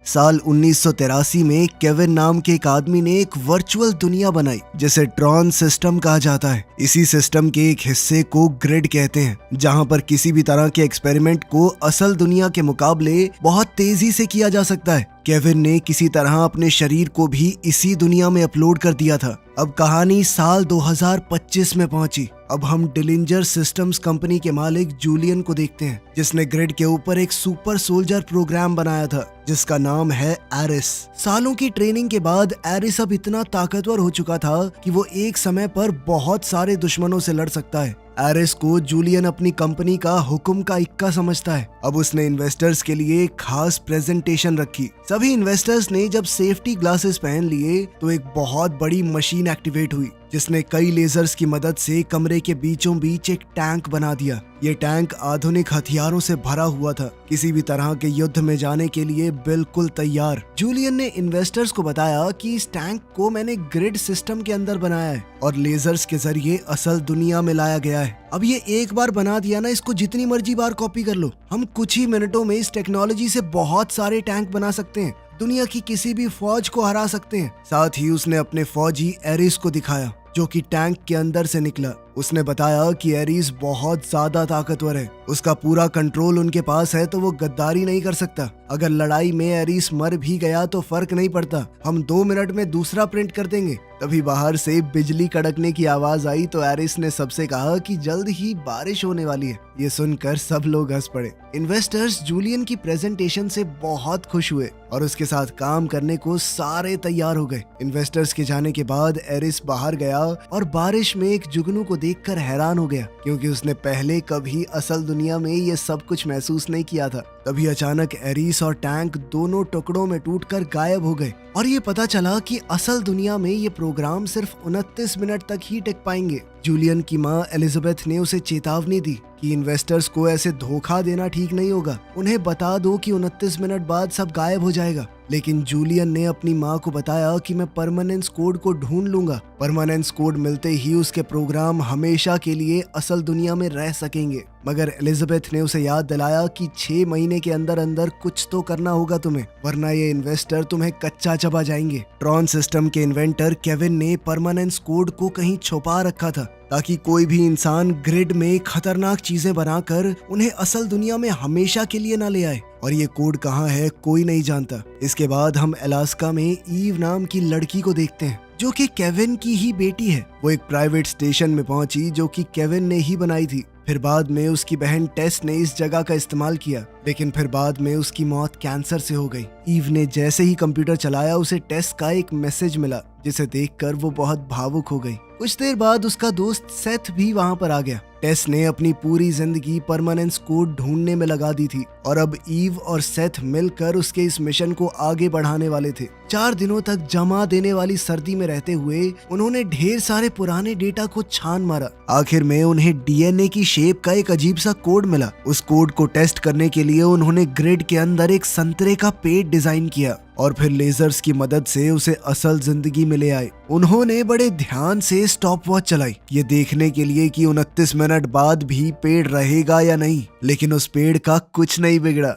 साल 1983 में केविन नाम के एक आदमी ने एक वर्चुअल दुनिया बनाई जिसे ट्रॉन सिस्टम कहा जाता है। इसी सिस्टम के एक हिस्से को ग्रिड कहते हैं, जहां पर किसी भी तरह के एक्सपेरिमेंट को असल दुनिया के मुकाबले बहुत तेजी से किया जा सकता है। केविन ने किसी तरह अपने शरीर को भी इसी दुनिया में अपलोड कर दिया था। अब कहानी साल 2025 में पहुंची। अब हम डिलिंजर सिस्टम्स कंपनी के मालिक जूलियन को देखते हैं, जिसने ग्रिड के ऊपर एक सुपर सोल्जर प्रोग्राम बनाया था जिसका नाम है एरिस। सालों की ट्रेनिंग के बाद एरिस अब इतना ताकतवर हो चुका था कि वो एक समय पर बहुत सारे दुश्मनों से लड़ सकता है। एरिस को जूलियन अपनी कंपनी का हुक्म का इक्का समझता है। अब उसने इन्वेस्टर्स के लिए एक खास प्रेजेंटेशन रखी। सभी इन्वेस्टर्स ने जब सेफ्टी ग्लासेस पहन लिए तो एक बहुत बड़ी मशीन एक्टिवेट हुई जिसने कई लेजर्स की मदद से कमरे के बीचों बीच एक टैंक बना दिया। ये टैंक आधुनिक हथियारों से भरा हुआ था, किसी भी तरह के युद्ध में जाने के लिए बिल्कुल तैयार। जूलियन ने इन्वेस्टर्स को बताया कि इस टैंक को मैंने ग्रिड सिस्टम के अंदर बनाया है और लेजर्स के जरिए असल दुनिया में लाया गया है। अब ये एक बार बना दिया ना, इसको जितनी मर्जी बार कॉपी कर लो। हम कुछ ही मिनटों में इस टेक्नोलॉजी से बहुत सारे टैंक बना सकते हैं, दुनिया की किसी भी फौज को हरा सकते हैं। साथ ही उसने अपने फौजी एरिस को दिखाया जो कि टैंक के अंदर से निकला। उसने बताया कि एरिस बहुत ज्यादा ताकतवर है, उसका पूरा कंट्रोल उनके पास है तो वो गद्दारी नहीं कर सकता। अगर लड़ाई में एरिस मर भी गया तो फर्क नहीं पड़ता, हम 2 मिनट में दूसरा प्रिंट कर देंगे। तभी बाहर से बिजली कड़कने की आवाज आई तो एरिस ने सबसे कहा कि जल्द ही बारिश होने वाली है। ये सुनकर सब लोग हंस पड़े। इन्वेस्टर्स जूलियन की प्रेजेंटेशन से बहुत खुश हुए और उसके साथ काम करने को सारे तैयार हो गए। इन्वेस्टर्स के जाने के बाद एरिस बाहर गया और बारिश में एक जुगनू को देखकर हैरान हो गया, क्योंकि उसने पहले कभी असल दुनिया में ये सब कुछ महसूस नहीं किया था। तभी अचानक एरिस और टैंक दोनों टुकड़ों में टूटकर गायब हो गए और ये पता चला कि असल दुनिया में ये प्रोग्राम सिर्फ 29 मिनट तक ही टिक पाएंगे। जूलियन की मां एलिजाबेथ ने उसे चेतावनी दी कि इन्वेस्टर्स को ऐसे धोखा देना ठीक नहीं होगा, उन्हें बता दो कि 29 मिनट बाद सब गायब हो जाएगा। लेकिन जूलियन ने अपनी मां को बताया कि मैं परमानेंस कोड को ढूंढ लूंगा। परमानेंस कोड मिलते ही उसके प्रोग्राम हमेशा के लिए असल दुनिया में रह सकेंगे। मगर एलिजाबेथ ने उसे याद दिलाया कि 6 महीने के अंदर अंदर कुछ तो करना होगा तुम्हें, वरना ये इन्वेस्टर तुम्हें कच्चा चबा जाएंगे। ट्रॉन सिस्टम के इन्वेंटर केविन ने परमानेंस कोड को कहीं छुपा रखा था ताकि कोई भी इंसान ग्रिड में खतरनाक चीजें बनाकर उन्हें असल दुनिया में हमेशा के लिए ना ले आए। और ये कोड कहाँ है कोई नहीं जानता। इसके बाद हम अलास्का में ईव नाम की लड़की को देखते हैं जो कि केविन की ही बेटी है। वो एक प्राइवेट स्टेशन में पहुंची जो कि केविन ने ही बनाई थी। फिर बाद में उसकी बहन टेस ने इस जगह का इस्तेमाल किया, लेकिन फिर बाद में उसकी मौत कैंसर से हो गई। ईव ने जैसे ही कंप्यूटर चलाया उसे टेस का एक मैसेज मिला जिसे देखकर वो बहुत भावुक हो गई। कुछ देर बाद उसका दोस्त सेथ भी वहाँ पर आ गया। टेस ने अपनी पूरी जिंदगी परमानेंस कोड ढूंढने में लगा दी थी और अब ईव और सेथ मिलकर उसके इस मिशन को आगे बढ़ाने वाले थे। 4 दिनों तक जमा देने वाली सर्दी में रहते हुए उन्होंने ढेर सारे पुराने डेटा को छान मारा। आखिर में उन्हें डीएनए की शेप का एक अजीब सा कोड मिला। उस कोड को टेस्ट करने के लिए उन्होंने ग्रिड के अंदर एक संतरे का पेड़ डिजाइन किया और फिर लेजर्स की मदद से उसे असल जिंदगी में ले आए। उन्होंने बड़े ध्यान से स्टॉप वॉच चलाई, ये देखने के लिए कि 29 मिनट बाद भी पेड़ रहेगा या नहीं, लेकिन उस पेड़ का कुछ नहीं बिगड़ा।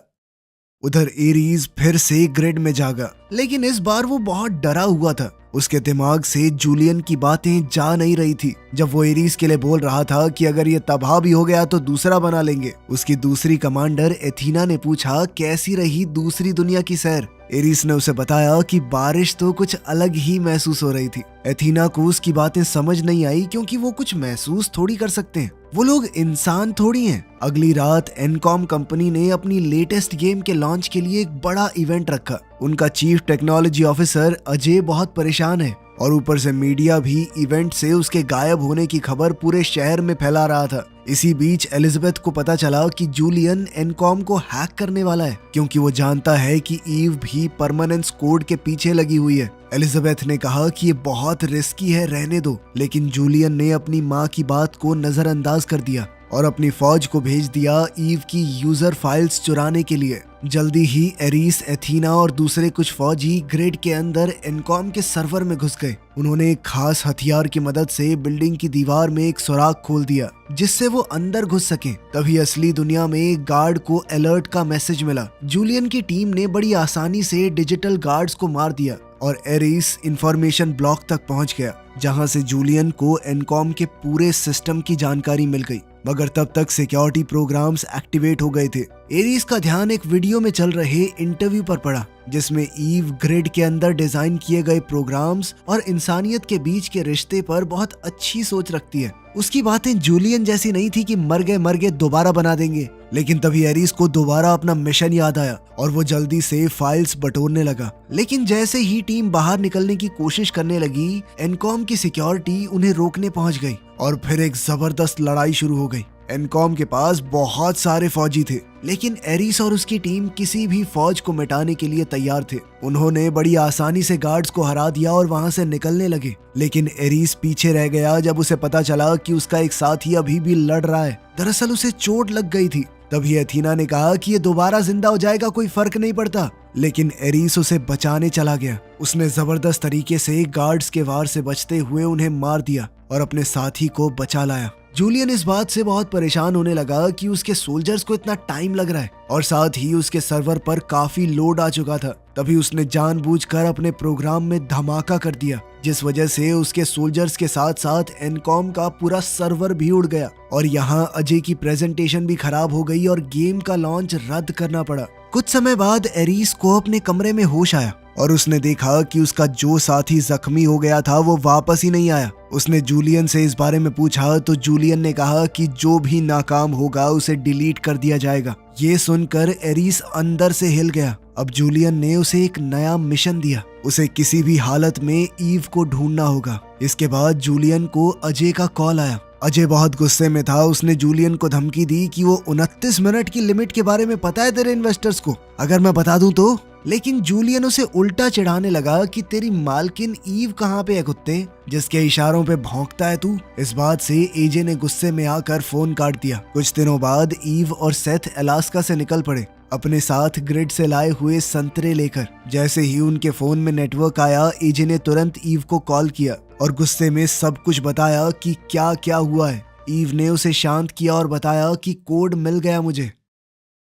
उधर एरीज फिर से ग्रिड में जागा, लेकिन इस बार वो बहुत डरा हुआ था। उसके दिमाग से जूलियन की बातें जा नहीं रही थी जब वो एरीज के लिए बोल रहा था कि अगर ये तबाह भी हो गया तो दूसरा बना लेंगे। उसकी दूसरी कमांडर एथीना ने पूछा कैसी रही दूसरी दुनिया की सैर। एरीज ने उसे बताया कि बारिश तो कुछ अलग ही महसूस हो रही थी। एथीना को उसकी बातें समझ नहीं आई क्योंकि वो कुछ महसूस थोड़ी कर सकते हैं, वो लोग इंसान थोड़ी हैं। अगली रात एनकॉम कंपनी ने अपनी लेटेस्ट गेम के लॉन्च के लिए एक बड़ा इवेंट रखा। उनका चीफ टेक्नोलॉजी ऑफिसर अजय बहुत परेशान है और ऊपर से मीडिया भी इवेंट से उसके गायब होने की खबर पूरे शहर में फैला रहा था। इसी बीच एलिजाबेथ को पता चला कि जूलियन एनकॉम को हैक करने वाला है, क्योंकि वो जानता है कि ईव भी परमानेंस कोड के पीछे लगी हुई है। एलिजाबेथ ने कहा कि ये बहुत रिस्की है, रहने दो, लेकिन जूलियन ने अपनी माँ की बात को नजरअंदाज कर दिया और अपनी फौज को भेज दिया ईव की यूजर फाइल्स चुराने के लिए। जल्दी ही एरिस, एथीना और दूसरे कुछ फौजी ग्रिड के अंदर एनकॉम के सर्वर में घुस गए। उन्होंने एक खास हथियार की मदद से बिल्डिंग की दीवार में एक सुराख खोल दिया जिससे वो अंदर घुस सके। तभी असली दुनिया में एक गार्ड को अलर्ट का मैसेज मिला। जूलियन की टीम ने बड़ी आसानी से डिजिटल गार्ड्स को मार दिया और एरिस इंफॉर्मेशन ब्लॉक तक पहुंच गया, जहां से जूलियन को एनकॉम के पूरे सिस्टम की जानकारी मिल गई। मगर तब तक सिक्योरिटी प्रोग्राम्स एक्टिवेट हो गए थे। एरिस का ध्यान एक वीडियो में चल रहे इंटरव्यू पर पड़ा जिसमें ईव ग्रिड के अंदर डिजाइन किए गए प्रोग्राम्स और इंसानियत के बीच के रिश्ते पर बहुत अच्छी सोच रखती है। उसकी बातें जूलियन जैसी नहीं थी कि मर गए दोबारा बना देंगे। लेकिन तभी एरिस को दोबारा अपना मिशन याद आया और वो जल्दी से फाइल्स बटोरने लगा। लेकिन जैसे ही टीम बाहर निकलने की कोशिश करने लगी, एनकॉम की सिक्योरिटी उन्हें रोकने पहुंच गई और फिर एक जबरदस्त लड़ाई शुरू हो गई। एनकॉम के पास बहुत सारे फौजी थे, लेकिन एरिस और उसकी टीम किसी भी फौज को मिटाने के लिए तैयार थे। उन्होंने बड़ी आसानी से गार्ड्स को हरा दिया और वहां से निकलने लगे। लेकिन एरिस पीछे रह गया जब उसे पता चला कि उसका एक साथी अभी भी लड़ रहा है। दरअसल उसे चोट लग गई थी। तभी एथीना ने कहा कि ये दोबारा जिंदा हो जाएगा, कोई फर्क नहीं पड़ता। लेकिन एरिस उसे बचाने चला गया। उसने जबरदस्त तरीके से गार्ड्स के वार से बचते हुए उन्हें मार दिया और अपने साथी को बचा लाया। जूलियन इस बात से बहुत परेशान होने लगा कि उसके सोल्जर्स को इतना टाइम लग रहा है और साथ ही उसके सर्वर पर काफी लोड आ चुका था। तभी उसने जानबूझकर अपने प्रोग्राम में धमाका कर दिया, जिस वजह से उसके सोल्जर्स के साथ साथ एनकॉम का पूरा सर्वर भी उड़ गया और यहाँ अजय की प्रेजेंटेशन भी खराब हो गई और गेम का लॉन्च रद्द करना पड़ा। कुछ समय बाद एरिस को अपने कमरे में होश आया और उसने देखा कि उसका जो साथी जख्मी हो गया था वो वापस ही नहीं आया। उसने जूलियन से इस बारे में पूछा तो जूलियन ने कहा कि जो भी नाकाम होगा उसे डिलीट कर दिया जाएगा। ये सुनकर एरिस अंदर से हिल गया। अब जूलियन ने उसे एक नया मिशन दिया। उसे किसी भी हालत में ईव को ढूंढना होगा। इसके बाद जूलियन को अजय का कॉल आया। अजय बहुत गुस्से में था। उसने जूलियन को धमकी दी कि वो 29 मिनट की लिमिट के बारे में पता है तेरे इन्वेस्टर्स को, अगर मैं बता दूं तो। लेकिन जूलियन उसे उल्टा चिढ़ाने लगा कि तेरी मालकिन ईव कहाँ पे है कुत्ते, जिसके इशारों पे भौंकता है तू। इस बात से एजे ने गुस्से में आकर फोन काट दिया। कुछ दिनों बाद ईव और सेथ अलास्का से निकल पड़े, अपने साथ ग्रिड से लाए हुए संतरे लेकर। जैसे ही उनके फोन में नेटवर्क आया, एजे ने तुरंत ईव को कॉल किया और गुस्से में सब कुछ बताया कि क्या क्या हुआ है। ईव ने उसे शांत किया और बताया कि कोड मिल गया मुझे।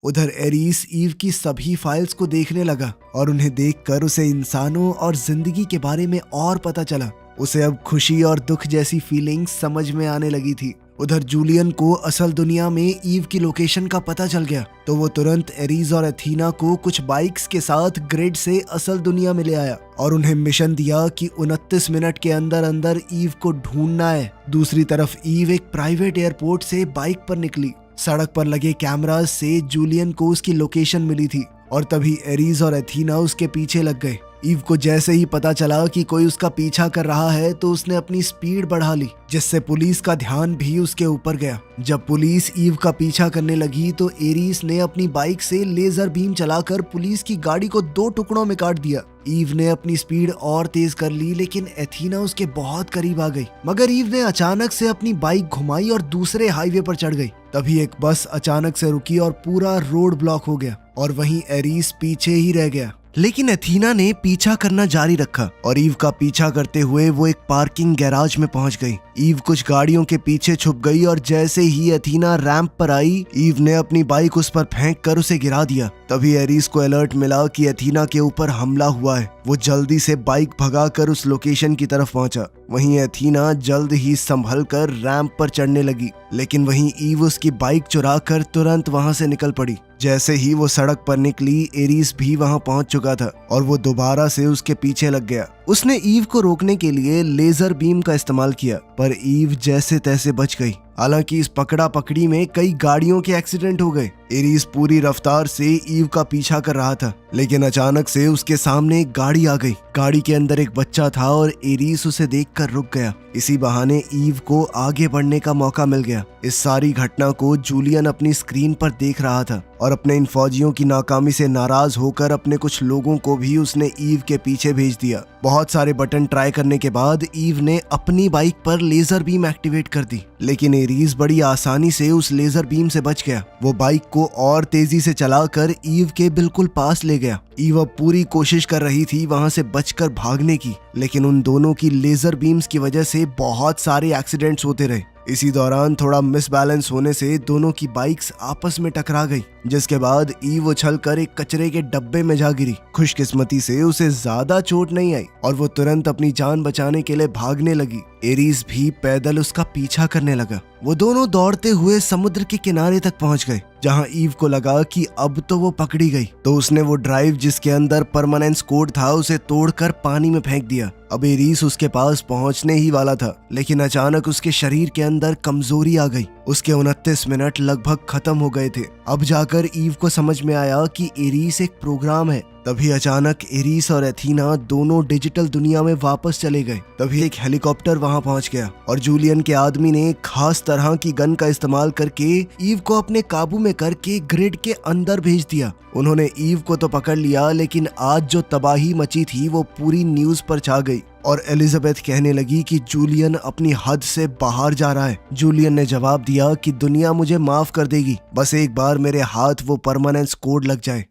उधर एरिस ईव की सभी फाइल्स को देखने लगा और उन्हें देखकर उसे इंसानों और जिंदगी के बारे में और पता चला। उसे अब खुशी और दुख जैसी फीलिंग्स समझ में आने लगी थी। उधर जूलियन को असल दुनिया में ईव की लोकेशन का पता चल गया तो वो तुरंत एरिस और एथीना को कुछ बाइक्स के साथ ग्रिड से असल दुनिया में ले आया और उन्हें मिशन दिया कि 29 मिनट के अंदर अंदर ईव को ढूंढना है। दूसरी तरफ ईव एक प्राइवेट एयरपोर्ट से बाइक पर निकली। सड़क पर लगे कैमरास से जूलियन को उसकी लोकेशन मिली थी और तभी एरिस और एथीना उसके पीछे लग गए। ईव को जैसे ही पता चला कि कोई उसका पीछा कर रहा है तो उसने अपनी स्पीड बढ़ा ली, जिससे पुलिस का ध्यान भी उसके ऊपर गया। जब पुलिस ईव का पीछा करने लगी तो एरिस ने अपनी बाइक से लेजर बीम चलाकर पुलिस की गाड़ी को 2 टुकड़ों में काट दिया। ईव ने अपनी स्पीड और तेज कर ली, लेकिन एथीना उसके बहुत करीब आ गई। मगर ईव ने अचानक से अपनी बाइक घुमाई और दूसरे हाईवे पर चढ़ गई। तभी एक बस अचानक से रुकी और पूरा रोड ब्लॉक हो गया और वहीं एरिस पीछे ही रह गया। लेकिन एथीना ने पीछा करना जारी रखा और ईव का पीछा करते हुए वो एक पार्किंग गैराज में पहुंच गई। ईव कुछ गाड़ियों के पीछे छुप गई और जैसे ही एथीना रैंप पर आई, ईव ने अपनी बाइक उस पर फेंक कर उसे गिरा दिया। तभी एरिस को अलर्ट मिला कि एथीना के ऊपर हमला हुआ है। वो जल्दी से बाइक भगाकर उस लोकेशन की तरफ पहुंचा। वहीं एथीना जल्द ही संभल कर रैंप पर चढ़ने लगी, लेकिन वहीं ईव उसकी बाइक चुराकर तुरंत वहां से निकल पड़ी। जैसे ही वो सड़क पर निकली, एरिस भी वहां पहुंच चुका था और वो दोबारा से उसके पीछे लग गया। उसने ईव को रोकने के लिए लेजर बीम का इस्तेमाल किया, पर ईव जैसे तैसे बच गई। हालांकि इस पकड़ा पकड़ी में कई गाड़ियों के एक्सीडेंट हो गए। एरिस पूरी रफ्तार से ईव का पीछा कर रहा था, लेकिन अचानक से उसके सामने एक गाड़ी आ गई। गाड़ी के अंदर एक बच्चा था और एरीस उसे देखकर रुक गया। इसी बहाने ईव को आगे बढ़ने का मौका मिल गया। इस सारी घटना को जूलियन अपनी स्क्रीन पर देख रहा था और अपने इन फौजियों की नाकामी से नाराज होकर अपने कुछ लोगों को भी उसने ईव के पीछे भेज दिया। बहुत सारे बटन ट्राई करने के बाद ईव ने अपनी बाइक पर लेजर बीम एक्टिवेट कर दी, लेकिन एरीस बड़ी आसानी से उस लेजर बीम से बच गया। वो बाइक को और तेजी से चलाकर ईव के बिल्कुल पास ले गया। ईव अब पूरी कोशिश कर रही थी वहां से बचकर भागने की, लेकिन उन दोनों की लेजर बीम्स की वजह से बहुत सारे एक्सीडेंट्स होते रहे। इसी दौरान थोड़ा मिसबैलेंस होने से दोनों की बाइक्स आपस में टकरा गई, जिसके बाद ईव उछलकर एक कचरे के डब्बे में जा गिरी। खुशकिस्मती से उसे ज्यादा चोट नहीं आई और वो तुरंत अपनी जान बचाने के लिए भागने लगी। एरीस भी पैदल उसका पीछा करने लगा। वो दोनों दौड़ते हुए समुद्र के किनारे तक पहुंच गए, जहां ईव को लगा कि अब तो वो पकड़ी गई। तो उसने वो ड्राइव जिसके अंदर परमानेंस कोड था उसे तोड़कर पानी में फेंक दिया। अब एरीस उसके पास पहुंचने ही वाला था, लेकिन अचानक उसके शरीर के अंदर कमजोरी आ गई। उसके 29 मिनट लगभग खत्म हो गए थे। अब जाकर ईव को समझ में आया कि एरीस एक प्रोग्राम है। तभी अचानक एरीस और एथीना दोनों डिजिटल दुनिया में वापस चले गए। तभी एक हेलीकॉप्टर वहां पहुंच गया और जूलियन के आदमी ने एक खास तरह की गन का इस्तेमाल करके ईव को अपने काबू में करके ग्रिड के अंदर भेज दिया। उन्होंने ईव को तो पकड़ लिया, लेकिन आज जो तबाही मची थी वो पूरी न्यूज पर छा गई और एलिजाबेथ कहने लगी कि जूलियन अपनी हद से बाहर जा रहा है। जूलियन ने जवाब दिया कि दुनिया मुझे माफ कर देगी, बस एक बार मेरे हाथ वो परमानेंस कोड लग जाए।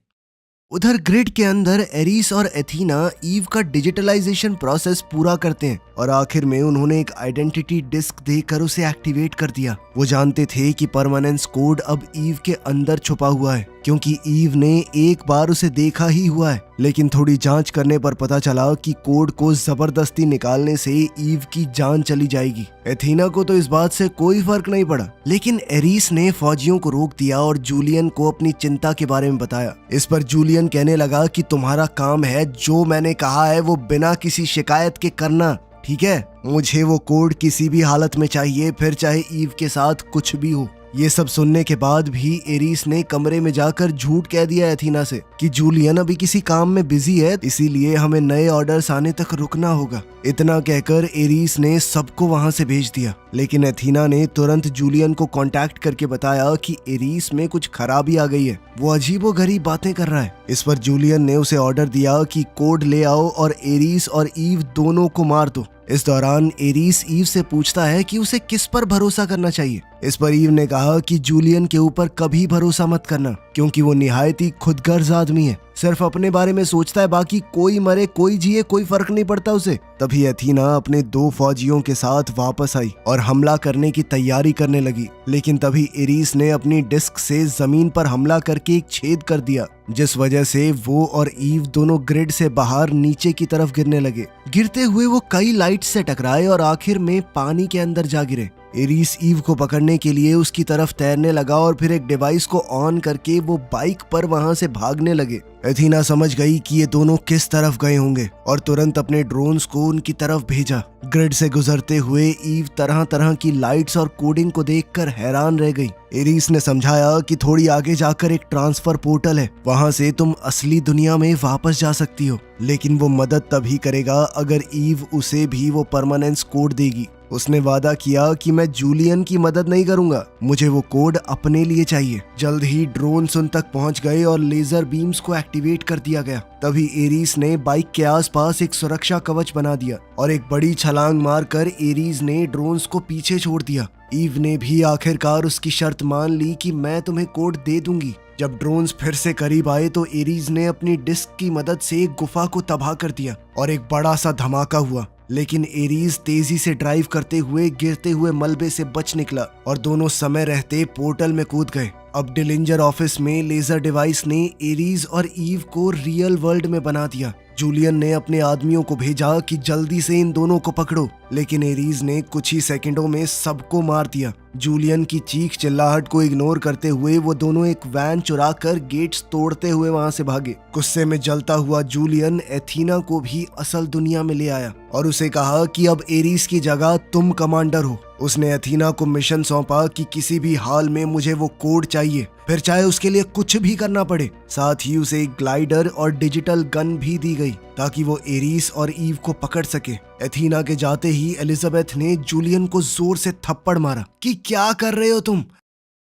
उधर ग्रिड के अंदर एरीस और एथीना ईव का डिजिटलाइजेशन प्रोसेस पूरा करते हैं और आखिर में उन्होंने एक आइडेंटिटी डिस्क देकर उसे एक्टिवेट कर दिया। वो जानते थे कि परमानेंस कोड अब ईव के अंदर छुपा हुआ है, क्योंकि ईव ने एक बार उसे देखा ही हुआ है। लेकिन थोड़ी जांच करने पर पता चला कि कोड को जबरदस्ती निकालने से ईव की जान चली जाएगी। एथीना को तो इस बात से कोई फर्क नहीं पड़ा, लेकिन एरीस ने फौजियों को रोक दिया और जूलियन को अपनी चिंता के बारे में बताया। इस पर जूलियन कहने लगा कि तुम्हारा काम है जो मैंने कहा है वो बिना किसी शिकायत के करना, ठीक है? मुझे वो कोड किसी भी हालत में चाहिए, फिर चाहे ईव के साथ कुछ भी हो। ये सब सुनने के बाद भी एरीस ने कमरे में जाकर झूठ कह दिया एथीना से कि जूलियन अभी किसी काम में बिजी है, इसीलिए हमें नए ऑर्डर्स आने तक रुकना होगा। इतना कहकर एरीस ने सबको वहां से भेज दिया, लेकिन एथीना ने तुरंत जूलियन को कांटेक्ट करके बताया कि एरीस में कुछ खराबी आ गई है, वो अजीबोगरीब बातें कर रहा है। इस पर जूलियन ने उसे ऑर्डर दिया कि कोड ले आओ और एरीस और ईव दोनों को मार दो। इस दौरान एरीस ईव से पूछता है कि उसे किस पर भरोसा करना चाहिए। इस पर ईव ने कहा कि जूलियन के ऊपर कभी भरोसा मत करना, क्योंकि वो निहायत ही खुदगर्ज आदमी है, सिर्फ अपने बारे में सोचता है, बाकी कोई मरे कोई जिए कोई फर्क नहीं पड़ता उसे। तभी एथीना अपने 2 फौजियों के साथ वापस आई और हमला करने की तैयारी करने लगी, लेकिन तभी एरीस ने अपनी डिस्क से जमीन पर हमला करके एक छेद कर दिया, जिस वजह से वो और ईव दोनों ग्रिड से बाहर नीचे की तरफ गिरने लगे। गिरते हुए वो कई लाइट से टकराए और आखिर में पानी के अंदर जा गिरे। एरीस ईव को पकड़ने के लिए उसकी तरफ तैरने लगा और फिर एक डिवाइस को ऑन करके वो बाइक पर वहां से भागने लगे। एथीना समझ गई कि ये दोनों किस तरफ गए होंगे और तुरंत अपने ड्रोन्स को उनकी तरफ भेजा। ग्रिड से गुजरते हुए ईव तरह तरह की लाइट्स और कोडिंग को देखकर हैरान रह गई। एरीस ने समझाया कि थोड़ी आगे जाकर एक ट्रांसफर पोर्टल है, वहां से तुम असली दुनिया में वापस जा सकती हो, लेकिन वो मदद तभी करेगा अगर ईव उसे भी वो परमानेंस कोड देगी। उसने वादा किया कि मैं जूलियन की मदद नहीं करूंगा, मुझे वो कोड अपने लिए चाहिए। जल्द ही ड्रोन्स उन तक पहुंच गए और लेजर बीम्स को एक्टिवेट कर दिया गया। तभी एरीस ने बाइक के आसपास एक सुरक्षा कवच बना दिया और एक बड़ी छलांग मारकर एरीस ने ड्रोन्स को पीछे छोड़ दिया। ईव ने भी आखिरकार उसकी शर्त मान ली कि मैं तुम्हें कोड दे दूंगी। जब ड्रोन्स फिर से करीब आए तो एरीस ने अपनी डिस्क की मदद से एक गुफा को तबाह कर दिया और एक बड़ा सा धमाका हुआ, लेकिन एरीस तेजी से ड्राइव करते हुए गिरते हुए मलबे से बच निकला और दोनों समय रहते पोर्टल में कूद गए। अब डिलिंजर ऑफिस में लेजर डिवाइस ने एरीस और ईव को रियल वर्ल्ड में बना दिया। जूलियन ने अपने आदमियों को भेजा कि जल्दी से इन दोनों को पकड़ो, लेकिन एरीस ने कुछ ही सेकंडों में सबको मार दिया। जूलियन की चीख चिल्लाहट को इग्नोर करते हुए वो दोनों एक वैन चुरा कर गेट्स तोड़ते हुए वहां से भागे। गुस्से में जलता हुआ जूलियन एथीना को भी असल दुनिया में ले आया और उसे कहा कि अब एरीस की जगह तुम कमांडर हो। उसने एथीना को मिशन सौंपा कि किसी भी हाल में मुझे वो कोड चाहिए, फिर चाहे उसके लिए कुछ भी करना पड़े। साथ ही उसे एक ग्लाइडर और डिजिटल गन भी दी गई ताकि वो एरिस और ईव को पकड़ सके। एथीना के जाते ही एलिजाबेथ ने जूलियन को जोर से थप्पड़ मारा कि क्या कर रहे हो तुम।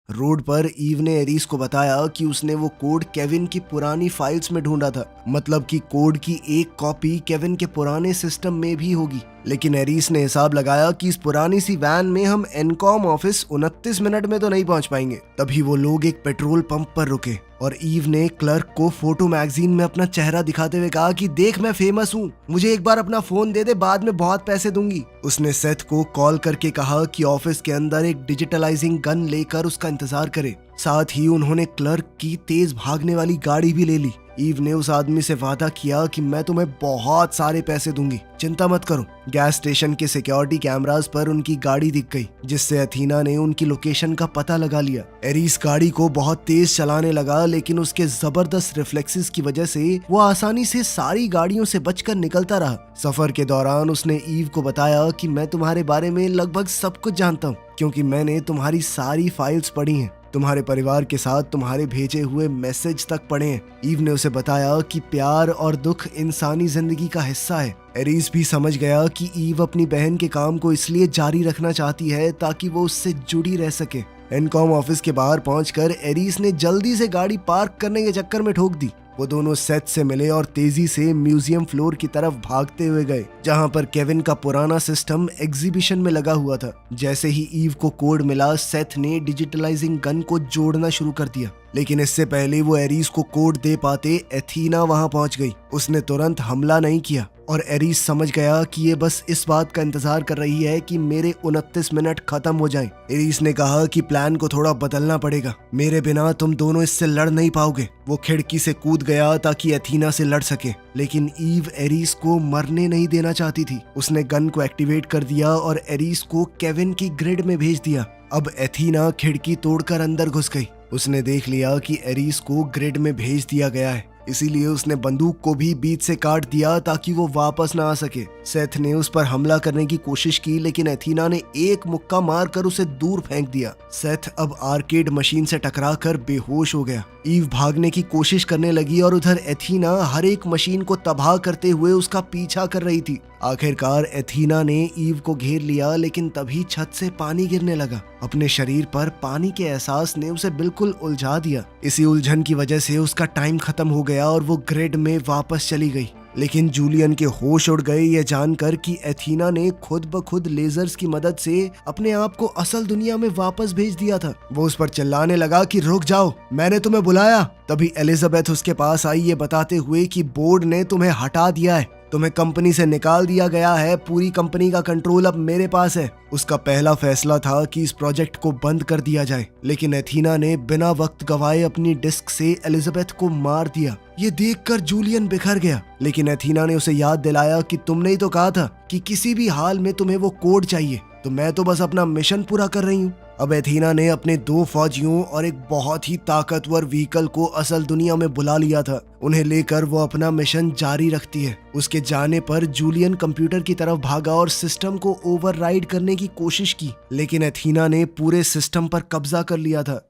रोड पर ईव ने एरिस को बताया कि उसने वो कोड केविन की पुरानी फाइल्स में ढूंढा था, मतलब कि कोड की एक कॉपी केविन के पुराने सिस्टम में भी होगी। लेकिन एरिस ने हिसाब लगाया कि इस पुरानी सी वैन में हम एनकॉम ऑफिस 29 मिनट में तो नहीं पहुंच पाएंगे। तभी वो लोग एक पेट्रोल पंप पर रुके और ईव ने क्लर्क को फोटो मैगजीन में अपना चेहरा दिखाते हुए कहा कि देख मैं फेमस हूँ, मुझे एक बार अपना फोन दे दे, बाद में बहुत पैसे दूंगी। उसने सेथ को कॉल करके कहा कि ऑफिस के अंदर एक डिजिटलाइजिंग गन लेकर उसका इंतजार करे। साथ ही उन्होंने क्लर्क की तेज भागने वाली गाड़ी भी ले ली। ईव ने उस आदमी से वादा किया कि मैं तुम्हें बहुत सारे पैसे दूंगी, चिंता मत करो। गैस स्टेशन के सिक्योरिटी कैमरास पर उनकी गाड़ी दिख गई, जिससे एथीना ने उनकी लोकेशन का पता लगा लिया। एरिस गाड़ी को बहुत तेज चलाने लगा, लेकिन उसके जबरदस्त रिफ्लेक्सेस की वजह से वो आसानी से सारी गाड़ियों से बचकर निकलता रहा। सफर के दौरान उसने ईव को बताया कि मैं तुम्हारे बारे में लगभग सब कुछ जानता हूँ, क्योंकि मैंने तुम्हारी सारी फाइल्स पढ़ी हैं, तुम्हारे परिवार के साथ तुम्हारे भेजे हुए मैसेज तक पढ़े हैं। ईव ने उसे बताया कि प्यार और दुख इंसानी जिंदगी का हिस्सा है। एरिस भी समझ गया कि ईव अपनी बहन के काम को इसलिए जारी रखना चाहती है ताकि वो उससे जुड़ी रह सके। एनकॉम ऑफिस के बाहर पहुंचकर एरिस ने जल्दी से गाड़ी पार्क करने के चक्कर में ठोक दी। वो दोनों सेथ से मिले और तेजी से म्यूजियम फ्लोर की तरफ भागते हुए गए, जहां पर केविन का पुराना सिस्टम एग्जीबिशन में लगा हुआ था। जैसे ही ईव को कोड मिला, सेथ ने डिजिटलाइजिंग गन को जोड़ना शुरू कर दिया, लेकिन इससे पहले वो एरिस को कोड दे पाते एथीना वहां पहुंच गई। उसने तुरंत हमला नहीं किया और एरिस समझ गया कि ये बस इस बात का इंतजार कर रही है कि मेरे 29 मिनट खत्म हो जाएं। एरिस ने कहा कि प्लान को थोड़ा बदलना पड़ेगा, मेरे बिना तुम दोनों इससे लड़ नहीं पाओगे। वो खिड़की से कूद गया ताकि एथीना से लड़ सके, लेकिन ईव एरिस को मरने नहीं देना चाहती थी। उसने गन को एक्टिवेट कर दिया और एरिस को केविन की ग्रिड में भेज दिया। अब एथीना खिड़की तोड़कर अंदर घुस गई। उसने देख लिया कि एरिस को ग्रिड में भेज दिया गया है, इसीलिए उसने बंदूक को भी बीच से काट दिया ताकि वो वापस ना आ सके। सेथ ने उस पर हमला करने की कोशिश की, लेकिन एथीना ने एक मुक्का मारकर उसे दूर फेंक दिया। सेथ अब आर्केड मशीन से टकराकर बेहोश हो गया। ईव भागने की कोशिश करने लगी और उधर एथीना हर एक मशीन को तबाह करते हुए उसका पीछा कर रही थी। आखिरकार एथीना ने ईव को घेर लिया, लेकिन तभी छत से पानी गिरने लगा। अपने शरीर पर पानी के एहसास ने उसे बिल्कुल उलझा दिया। इसी उलझन की वजह से उसका टाइम खत्म हो गया और वो ग्रिड में वापस चली गई। लेकिन जूलियन के होश उड़ गए ये जानकर कि एथीना ने खुद ब खुद लेजर्स की मदद से अपने आप को असल दुनिया में वापस भेज दिया था। वो उस पर चिल्लाने लगा कि रुक जाओ, मैंने तुम्हें बुलाया। तभी एलिजाबेथ उसके पास आई ये बताते हुए कि बोर्ड ने तुम्हें हटा दिया है, तुम्हें कंपनी से निकाल दिया गया है, पूरी कंपनी का कंट्रोल अब मेरे पास है। उसका पहला फैसला था कि इस प्रोजेक्ट को बंद कर दिया जाए, लेकिन एथीना ने बिना वक्त गवाए अपनी डिस्क से एलिजाबेथ को मार दिया। ये देखकर जूलियन बिखर गया, लेकिन एथीना ने उसे याद दिलाया कि तुमने ही तो कहा था कि किसी भी हाल में तुम्हें वो कोड चाहिए, तो मैं तो बस अपना मिशन पूरा कर रही हूँ। अब एथीना ने अपने 2 फौजियों और एक बहुत ही ताकतवर व्हीकल को असल दुनिया में बुला लिया था। उन्हें लेकर वो अपना मिशन जारी रखती है। उसके जाने पर जूलियन कंप्यूटर की तरफ भागा और सिस्टम को ओवरराइड करने की कोशिश की, लेकिन एथीना ने पूरे सिस्टम पर कब्जा कर लिया था।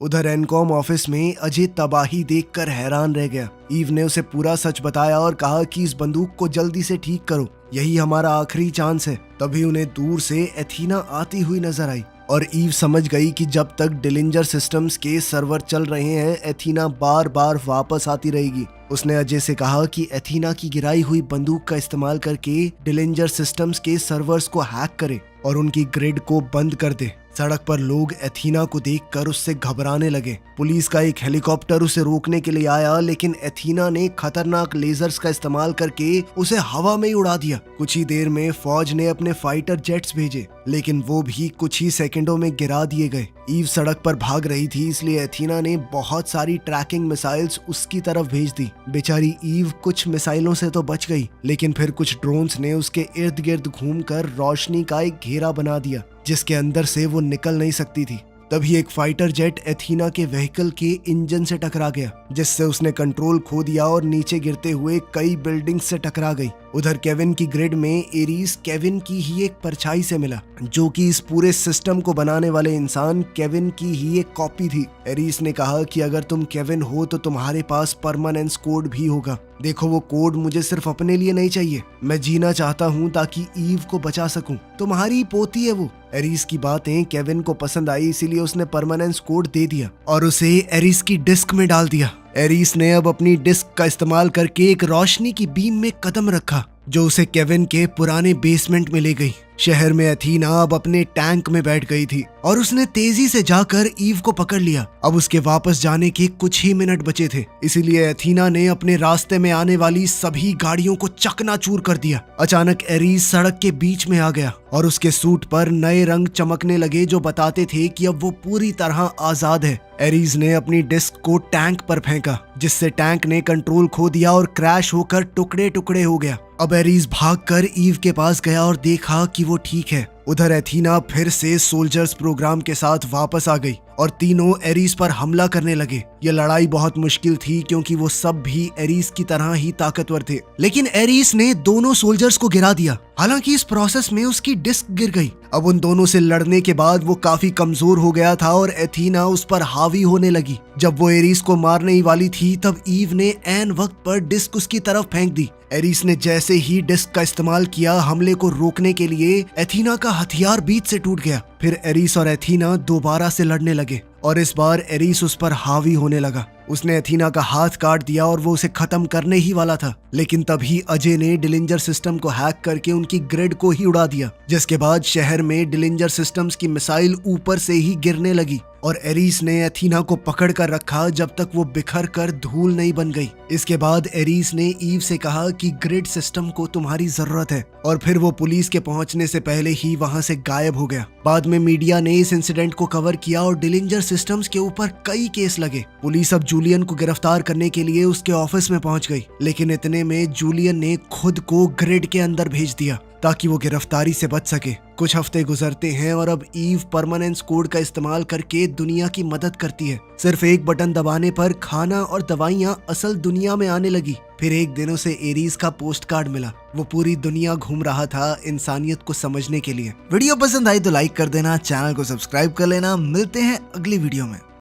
उधर एनकॉम ऑफिस में अजय तबाही देखकर हैरान रह गया। ईव ने उसे पूरा सच बताया और कहा कि इस बंदूक को जल्दी से ठीक करो, यही हमारा आखिरी चांस है। तभी उन्हें दूर से एथीना आती हुई नजर आई और ईव समझ गई कि जब तक डिलिंजर सिस्टम्स के सर्वर चल रहे हैं, एथीना बार बार वापस आती रहेगी। उसने अजय से कहा कि एथीना की गिराई हुई बंदूक का इस्तेमाल करके डिलिंजर सिस्टम्स के सर्वर्स को हैक करे और उनकी ग्रिड को बंद कर दे। सड़क पर लोग एथीना को देखकर उससे घबराने लगे। पुलिस का एक हेलीकॉप्टर उसे रोकने के लिए आया, लेकिन एथीना ने खतरनाक लेजर्स का इस्तेमाल करके उसे हवा में ही उड़ा दिया। कुछ ही देर में फौज ने अपने फाइटर जेट्स भेजे, लेकिन वो भी कुछ ही सेकंडों में गिरा दिए गए। ईव सड़क पर भाग रही थी, इसलिए एथीना ने बहुत सारी ट्रैकिंग मिसाइल्स उसकी तरफ भेज दी। बेचारी ईव कुछ मिसाइलों से तो बच गई, लेकिन फिर कुछ ड्रोन्स ने उसके इर्द गिर्द घूमकर रोशनी का एक घेरा बना दिया, जिसके अंदर से वो निकल नहीं सकती थी। तभी एक फाइटर जेट एथीना के व्हीकल के इंजन से टकरा गया, जिससे उसने कंट्रोल खो दिया और नीचे गिरते हुए कई बिल्डिंग्स से टकरा गई। उधर केविन की ग्रिड में एरीज केविन की ही एक परछाई से मिला, जो कि इस पूरे सिस्टम को बनाने वाले इंसान केविन की ही एक कॉपी थी। एरीज ने कहा कि अगर तुम केविन हो तो तुम्हारे पास परमानेंस कोड भी होगा। देखो, वो कोड मुझे सिर्फ अपने लिए नहीं चाहिए, मैं जीना चाहता हूँ ताकि ईव को बचा सकूं। तुम्हारी पोती है वो। एरीज की बातें केविन को पसंद आई, इसीलिए उसने परमानेंस कोड दे दिया और उसे एरीज की डिस्क में डाल दिया। एरीज ने अब अपनी डिस्क का इस्तेमाल करके एक रोशनी की बीम में कदम रखा, जो उसे केविन के पुराने बेसमेंट में ले गई। शहर में एथीना अब अपने टैंक में बैठ गई थी और उसने तेजी से जाकर ईव को पकड़ लिया। अब उसके वापस जाने के कुछ ही मिनट बचे थे, इसीलिए एथीना ने अपने रास्ते में आने वाली सभी गाड़ियों को चकनाचूर कर दिया। अचानक एरीज सड़क के बीच में आ गया और उसके सूट पर नए रंग चमकने लगे, जो बताते थे कि अब वो पूरी तरह आजाद है। एरीज ने अपनी डिस्क को टैंक पर फेंका, जिससे टैंक ने कंट्रोल खो दिया और क्रैश होकर टुकड़े टुकड़े हो गया। अब एरीज भागकर ईव के पास गया और देखा कि वो ठीक है। उधर एथीना फिर से सोल्जर्स प्रोग्राम के साथ वापस आ गई और तीनों एरीज पर हमला करने लगे। यह लड़ाई बहुत मुश्किल थी क्योंकि वो सब भी एरीज की तरह ही ताकतवर थे, लेकिन एरीज ने दोनों सोल्जर्स को गिरा दिया। हालांकि इस प्रोसेस में उसकी डिस्क गिर गई। अब उन दोनों से लड़ने के बाद वो काफी कमजोर हो गया था और एथीना उस पर हावी होने लगी। जब वो एरीज को मारने ही वाली थी, तब ईव ने ऐन वक्त पर डिस्क उसकी तरफ फेंक दी। एरीज ने जैसे ही डिस्क का इस्तेमाल किया हमले को रोकने के लिए, एथीना का हथियार बीच से टूट गया। फिर एरीस और एथीना दोबारा से लड़ने लगे और इस बार एरीस उस पर हावी होने लगा। उसने एथीना का हाथ काट दिया और वो उसे खत्म करने ही वाला था, लेकिन तभी अजय ने डिलिंजर सिस्टम को हैक करके उनकी ग्रिड को ही उड़ा दिया, जिसके बाद शहर में डिलिंजर सिस्टम्स की मिसाइल ऊपर से ही गिरने लगी और एरीस ने एथीना को पकड़ कर रखा जब तक वो बिखर कर धूल नहीं बन गई। इसके बाद एरीस ने ईव से कहा कि ग्रिड सिस्टम को तुम्हारी जरूरत है, और फिर वो पुलिस के पहुंचने से पहले ही वहां से गायब हो गया। बाद में मीडिया ने इस इंसिडेंट को कवर किया और डिलिंजर सिस्टम्स के ऊपर कई केस लगे। पुलिस अब जूलियन को गिरफ्तार करने के लिए उसके ऑफिस में पहुंच गई, लेकिन इतने में जूलियन ने खुद को ग्रिड के अंदर भेज दिया ताकि वो गिरफ्तारी से बच सके। कुछ हफ्ते गुजरते हैं और अब ईव परमानेंस कोड का इस्तेमाल करके दुनिया की मदद करती है। सिर्फ एक बटन दबाने पर खाना और दवाइयाँ असल दुनिया में आने लगी। फिर एक दिन उसे एरीज का पोस्ट कार्ड मिला। वो पूरी दुनिया घूम रहा था इंसानियत को समझने के लिए। वीडियो पसंद आई तो लाइक कर देना, चैनल को सब्सक्राइब कर लेना। मिलते हैं अगली वीडियो में।